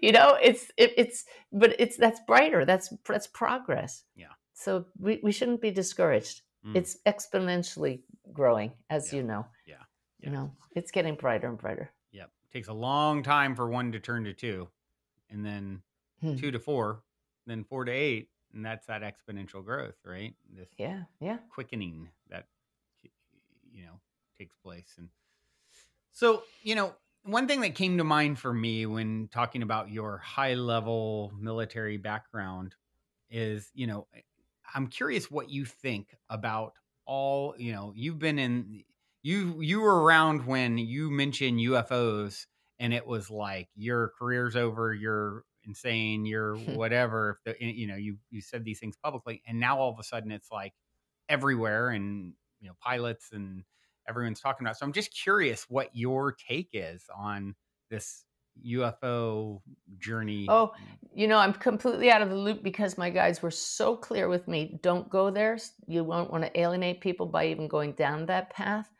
That's brighter. That's progress. Yeah. So we shouldn't be discouraged. It's exponentially growing, as you know. It's getting brighter and brighter. Yep. It takes a long time for 1 to turn to 2, and then 2 to 4, then 4 to 8, and that's that exponential growth, right? This quickening that takes place. And so, one thing that came to mind for me when talking about your high level military background is, I'm curious what you think about all, you've been in, you were around when you mentioned UFOs and it was like, your career's over, you're insane, you're whatever. You said these things publicly, and now all of a sudden it's like everywhere, and, pilots and everyone's talking about. So I'm just curious what your take is on this UFO journey. Oh, I'm completely out of the loop because my guides were so clear with me. Don't go there. You won't want to alienate people by even going down that path.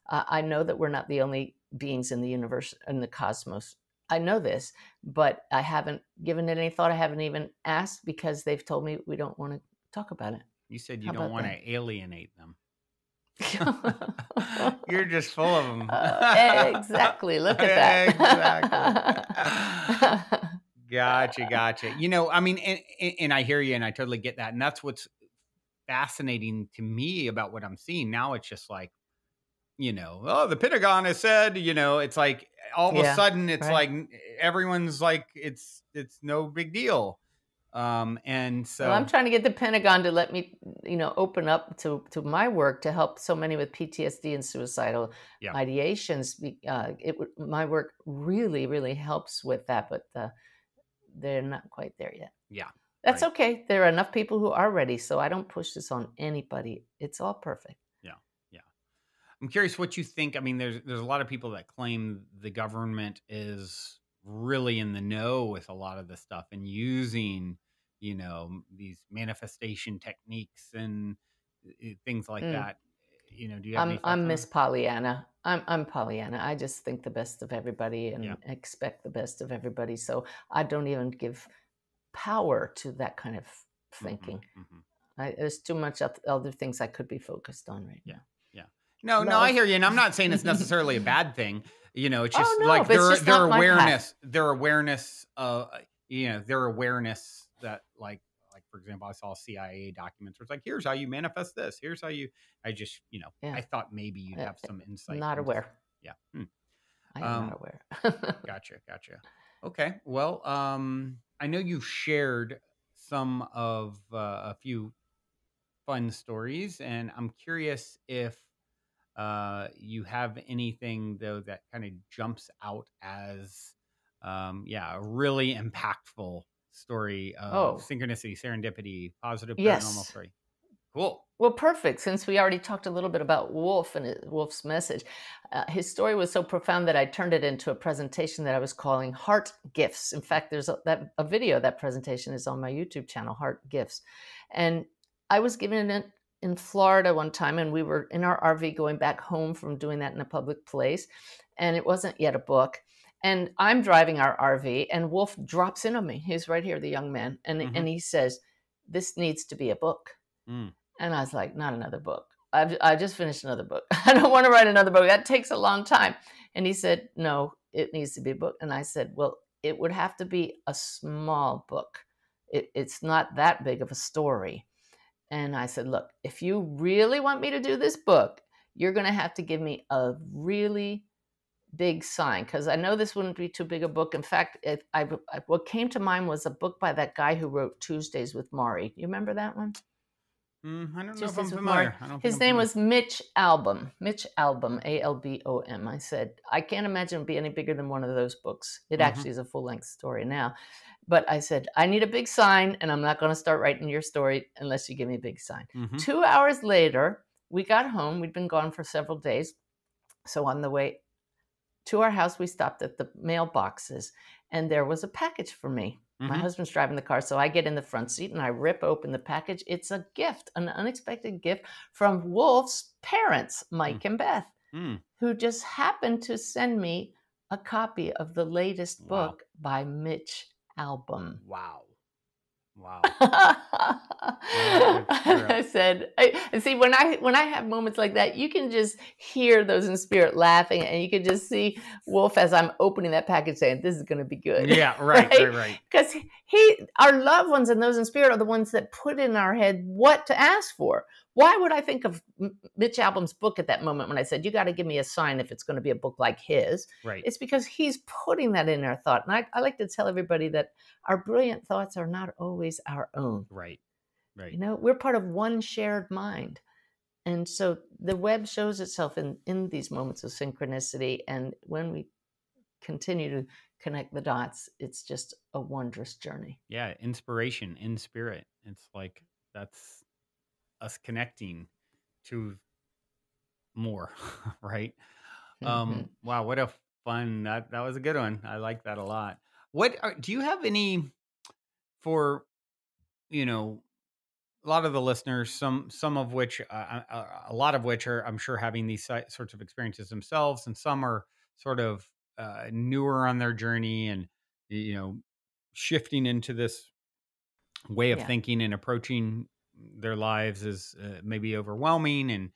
I know that we're not the only beings in the universe and the cosmos. I know this, but I haven't given it any thought. I haven't even asked because they've told me we don't want to talk about it. You said you How don't about want that? to alienate them. You're just full of them. Exactly. Look at that. Exactly. Gotcha. I mean, and I hear you, and I totally get that. And that's what's fascinating to me about what I'm seeing now. It's just like, oh, the Pentagon has said, it's like all of a Yeah, sudden it's right. like everyone's like, it's no big deal. And Well, I'm so, trying to get the Pentagon to let me, open up to my work to help so many with PTSD and suicidal yeah, ideations. My work really, really helps with that, but they're not quite there yet. yeah, That's right. okay. There are enough people who are ready, so I don't push this on anybody. It's all perfect. Yeah. Yeah. I'm curious what you think. I mean, there's a lot of people that claim the government is really in the know with a lot of this stuff and using, these manifestation techniques and things like Mm. that. Do you have any thoughts I'm on Miss that? Pollyanna. I'm Pollyanna. I just think the best of everybody Yeah. and expect the best of everybody. So I don't even give power to that kind of Hmm. thinking. Hmm. There's too much other things I could be focused on right Yeah. now. Yeah. No, I Love. hear you. And I'm not saying it's necessarily a bad thing. It's just Oh no, like but it's just their not my path. their awareness that like for example, I saw CIA documents where it's like, here's how you manifest this. Here's how you, Yeah, I thought maybe you'd uh, have some insight not into, aware. yeah. I am not Um, aware. Gotcha. Okay. Well, I know you shared some of a few fun stories, and I'm curious if you have anything though that kind of jumps out as, a really impactful story of Oh, synchronicity, serendipity, positive paranormal yes. story. Cool. Well, perfect. Since we already talked a little bit about Wolf and Wolf's message, his story was so profound that I turned it into a presentation that I was calling Heart Gifts. In fact, there's a video of that presentation is on my YouTube channel, Heart Gifts. And I was giving it in Florida one time, and we were in our RV going back home from doing that in a public place, and it wasn't yet a book. And I'm driving our RV, and Wolf drops in on me. He's right here, the young man, and Mm-hmm. he says, "This needs to be a book." Mm. And I was like, not another book. I just finished another book. I don't want to write another book. That takes a long time. And he said, no, it needs to be a book. And I said, well, it would have to be a small book. It's not that big of a story. And I said, look, if you really want me to do this book, you're going to have to give me a really big sign because I know this wouldn't be too big a book. In fact, what came to mind was a book by that guy who wrote Tuesdays with Maury. You remember that one? I don't know if I'm Tuesdays with Maury. familiar. I don't think His I'm name familiar. was Mitch Albom. Mitch Albom, Albom. I said, I can't imagine it would be any bigger than one of those books. It Mm-hmm. actually is a full length story now. But I said, I need a big sign, and I'm not going to start writing your story unless you give me a big sign. Mm-hmm. 2 hours later, we got home. We'd been gone for several days. So on the way to our house, we stopped at the mailboxes, and there was a package for me. My Mm-hmm. husband's driving the car, so I get in the front seat and I rip open the package. It's a gift, an unexpected gift from Wolf's parents, Mike and Beth, Mm. who just happened to send me a copy of the latest Wow. book by Mitch Albom. Wow. Wow. That's I said, and see when I have moments like that, you can just hear those in spirit laughing, and you can just see Wolf as I'm opening that package saying, "This is going to be good." yeah. Right. Right? Right. Because our loved ones and those in spirit are the ones that put in our head what to ask for. Why would I think of Mitch Albom's book at that moment when I said, you got to give me a sign if it's going to be a book like his? Right. It's because he's putting that in our thought. And I like to tell everybody that our brilliant thoughts are not always our own. Right. Right. We're part of one shared mind. And so the web shows itself in these moments of synchronicity. And when we continue to connect the dots, it's just a wondrous journey. Yeah. Inspiration in spirit. It's like that's us connecting to more, right? Mm-hmm. Wow, what a Fun. That was a good one. I like that a lot. Do you have any for, you know, a lot of the listeners, some of which, a lot of which are, I'm sure, having these sorts of experiences themselves, and some are sort of newer on their journey, and you know, shifting into this way of Yeah. thinking and approaching their lives is maybe overwhelming, and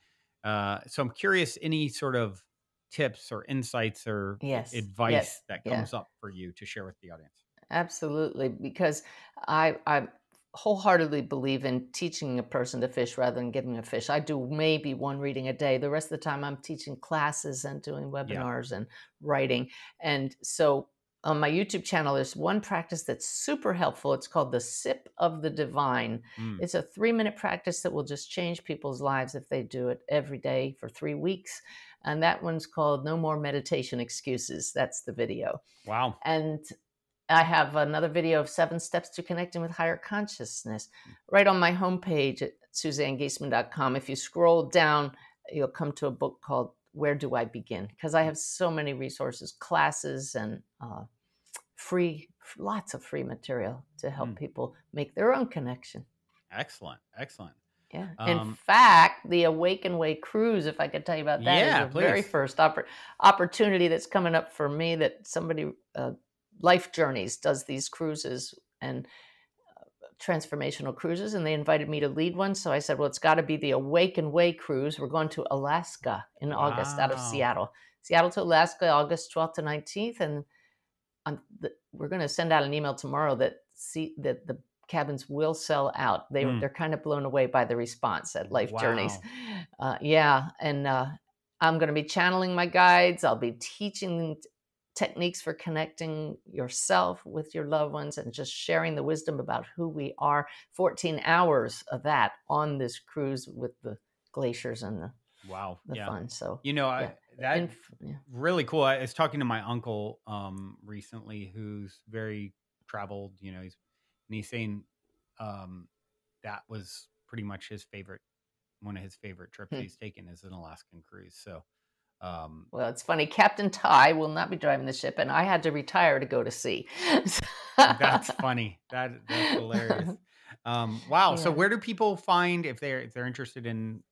so I'm curious, any sort of tips or insights or Yes. Yes. advice that Yeah. comes up for you to share with the audience. Absolutely, because I wholeheartedly believe in teaching a person to fish rather than giving a fish. I do maybe one reading a day. The rest of the time, I'm teaching classes and doing Yeah. webinars and writing. And so on my YouTube channel, there's one practice that's super helpful. It's called the Sip of the Divine. Mm. It's a 3-minute practice that will just change people's lives if they do it every day for 3 weeks. And that one's called No More Meditation Excuses. That's the video. Wow. And I have another video of 7 steps to connecting with higher consciousness right on my homepage at SuzanneGiesemann.com. If you scroll down, you'll come to a book called Where Do I Begin? Because I have so many resources, classes, and lots of free material to help Mm. people make their own connection. Excellent. Excellent. Yeah. In Um, fact, the Awaken Way cruise, if I could tell you about that, is yeah, the very please. first opportunity that's coming up for me that somebody, Life Journeys, does these cruises and transformational cruises, and they invited me to lead one. So I said, well, it's got to be the Awaken Way cruise. We're going to Alaska in August out of Wow. Seattle to Alaska, August 12th to 19th. And we're going to send out an email tomorrow that the cabins will sell out. Mm. They're kind of blown away by the response at Life Journeys. Wow. Yeah, and I'm going to be channeling my guides. I'll be teaching techniques for connecting yourself with your loved ones and just sharing the wisdom about who we are. 14 hours of that on this cruise with the glaciers and Wow. the Yeah. fun. So I yeah, that yeah. really cool. I was talking to my uncle recently, who's very traveled, and he's saying um that was pretty much one of his favorite trips Hmm. he's taken is an Alaskan cruise. So um Well, it's funny. Captain Ty will not be driving the ship, and I had to retire to go to sea. that's funny. That's hilarious. Wow. So Yeah. where do people find, if they're interested in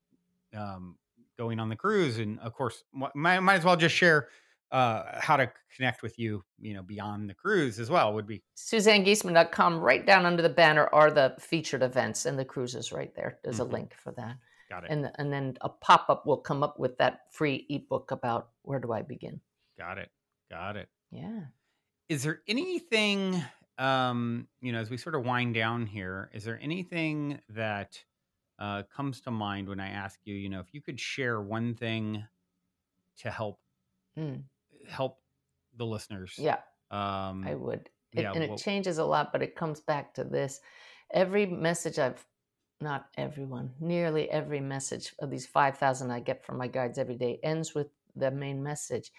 um, going on the cruise? And of course, might as well just share how to connect with you, beyond the cruise as well would be. SuzanneGiesemann.com, right down under the banner are the featured events, and the cruises right there. There's a Mhm. link for that. Got it. And then a pop up will come up with that free ebook about where do I begin. Got it. Got it. Yeah. Is there anything, as we sort of wind down here, is there anything that comes to mind when I ask you, if you could share one thing to Mm. help the listeners? Yeah, I Um, would. yeah. And it Well, changes a lot, but it comes back to this. Every message not everyone, nearly every message of these 5,000 I get from my guides every day ends with the main message.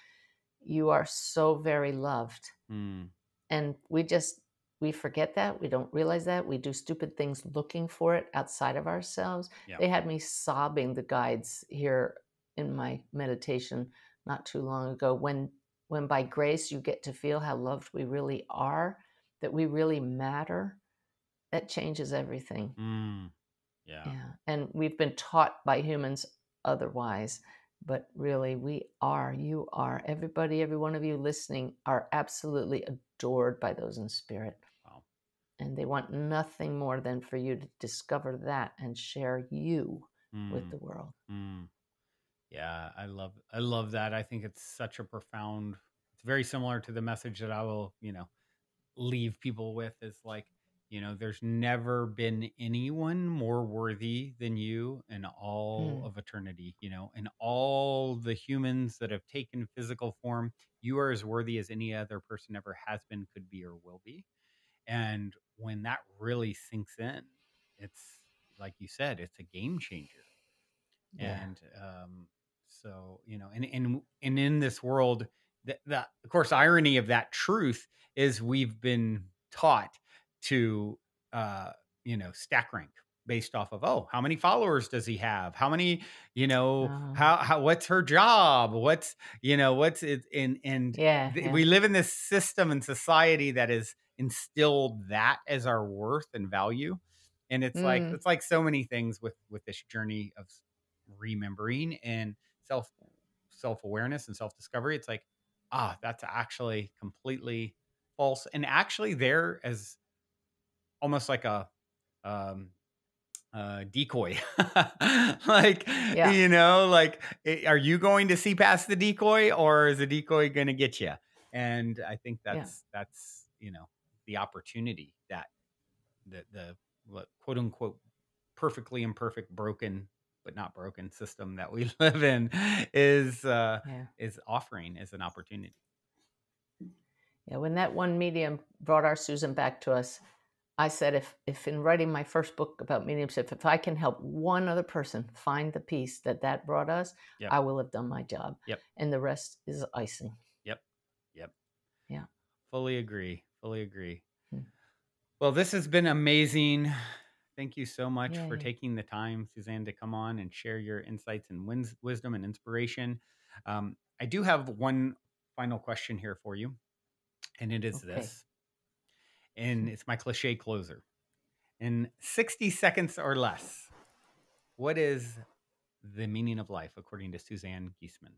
You are so very loved. mm, And we forget that. We don't realize that. We do stupid things looking for it outside of ourselves. yeah. They had me sobbing, the guides here in my meditation not too long ago, when by grace you get to feel how loved we really are, that we really matter. That changes everything. Mm, yeah. Yeah. And we've been taught by humans otherwise, but really you are, everybody, every one of you listening are absolutely adored by those in spirit. Wow. And they want nothing more than for you to discover that and share you with Mm, the world. mm. Yeah, I love that. I think it's such a profound. It's very similar to the message that I will, leave people with, is like, there's never been anyone more worthy than you in all Mm, of eternity, and all the humans that have taken physical form, you are as worthy as any other person ever has been, could be, or will be. And when that really sinks in, it's like you said, it's a game changer. yeah. And so, and in this world, the of course irony of that truth is we've been taught to stack rank. based off of, oh, how many followers does he have? How many, Oh, how what's her job? What's, what's it in, and yeah, yeah. we live in this system and society that has instilled that as our worth and value. And Mm, it's like so many things with this journey of remembering and self-awareness and self-discovery. It's like, that's actually completely false. And actually there as almost like a um decoy. Like, yeah, are you going to see past the decoy, or is the decoy going to get you? And I think yeah, that's the opportunity that the what, quote unquote perfectly imperfect, broken but not broken system that we live in yeah. is offering as an opportunity. Yeah, when that one medium brought our Susan back to us, I said, if in writing my first book about mediumship, if I can help one other person find the peace that brought us, Yep. I will have done my job. Yep. And the rest is icing. Yep. Yep. Yeah. Fully agree. Fully agree. Hmm. Well, this has been amazing. Thank you so much for Yay. taking the time, Suzanne, to come on and share your insights and wisdom and inspiration. I do have one final question here for you, and it is Okay. this, and it's my cliche closer. In 60 seconds or less, what is the meaning of life according to Suzanne Giesemann?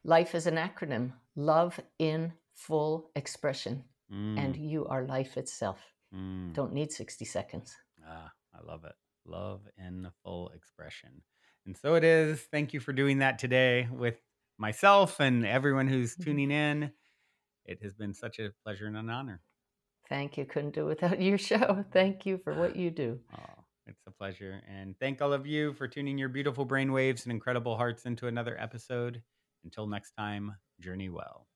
Life is an acronym: love in full expression. And Mm, you are life itself. mm. Don't need 60 seconds. I love it. Love in full expression. And so it is. Thank you for doing that today with myself and everyone who's Mhm. tuning in. It has been such a pleasure and an honor. Thank you. Couldn't do it without your show. Thank you for what you do. Oh, it's a pleasure. And thank all of you for tuning your beautiful brainwaves and incredible hearts into another episode. Until next time, journey well.